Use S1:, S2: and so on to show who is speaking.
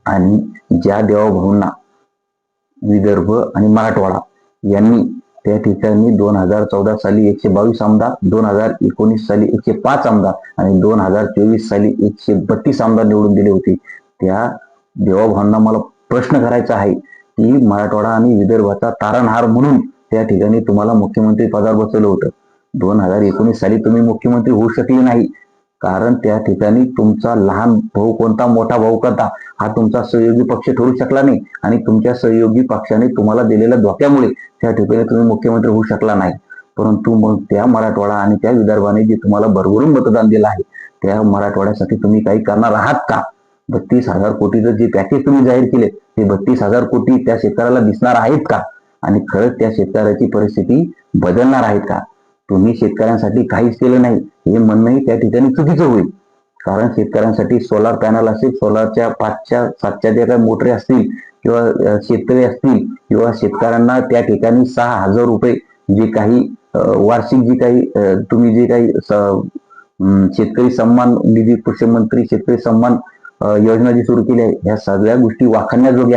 S1: आणि ज्या देवाभाऊंना विदर्भ आणि मराठवाडा यांनी त्या ठिकाणी 2014 साली 122 आमदार, 2019 साली 105 आमदार आणि 2024 साली 132 आमदार निवडून दिले होते, त्या देवाभाऊंना मला प्रश्न करायचा आहे की मराठवाडा आणि विदर्भाचा तारणहार म्हणून त्या ठिकाणी तुम्हाला मुख्यमंत्री पदावर बसवलं होतं. 2019 साली तुम्ही मुख्यमंत्री होऊ शकले नाही, कारण त्या ठिकाणी तुमचा लहान भाऊ कोणता मोठा भाऊ कोणता हा तुमचा सहयोगी पक्ष ठरू शकला नाही आणि तुमच्या सहयोगी पक्षाने तुम्हाला दिलेल्या धोक्यामुळे त्या ठिकाणी तुम्ही मुख्यमंत्री होऊ शकला नाही. परंतु मग त्या मराठवाडा आणि त्या विदर्भाने जे तुम्हाला भरभरून मतदान दिलं आहे त्या मराठवाड्यासाठी तुम्ही काही करणार आहात का? 32,000 कोटीचं जे पॅकेज तुम्ही जाहीर केले ते 32,000 कोटी त्या शेतकऱ्याला दिसणार आहेत का? आणि खरंच त्या शेतकऱ्याची परिस्थिती बदलणार आहेत का? तुम्ही शेतकऱ्यांसाठी काहीच केलं नाही हे म्हणणंही त्या ठिकाणी चुकीचं होईल. कारण शेतकऱ्यांसाठी सोलार पॅनल असेल, सोलारच्या 5च्या 7च्या ज्या काही मोटरी असतील किंवा शेतकरी असतील किंवा शेतकऱ्यांना त्या ठिकाणी 6,000 रुपये जे काही वार्षिक जी काही तुम्ही जे काही शेतकरी सन्मान निधी, कृषी मंत्री शेतकरी सन्मान योजना जी सुरू केली आहे, ह्या सगळ्या गोष्टी वाखाणण्याजोग्या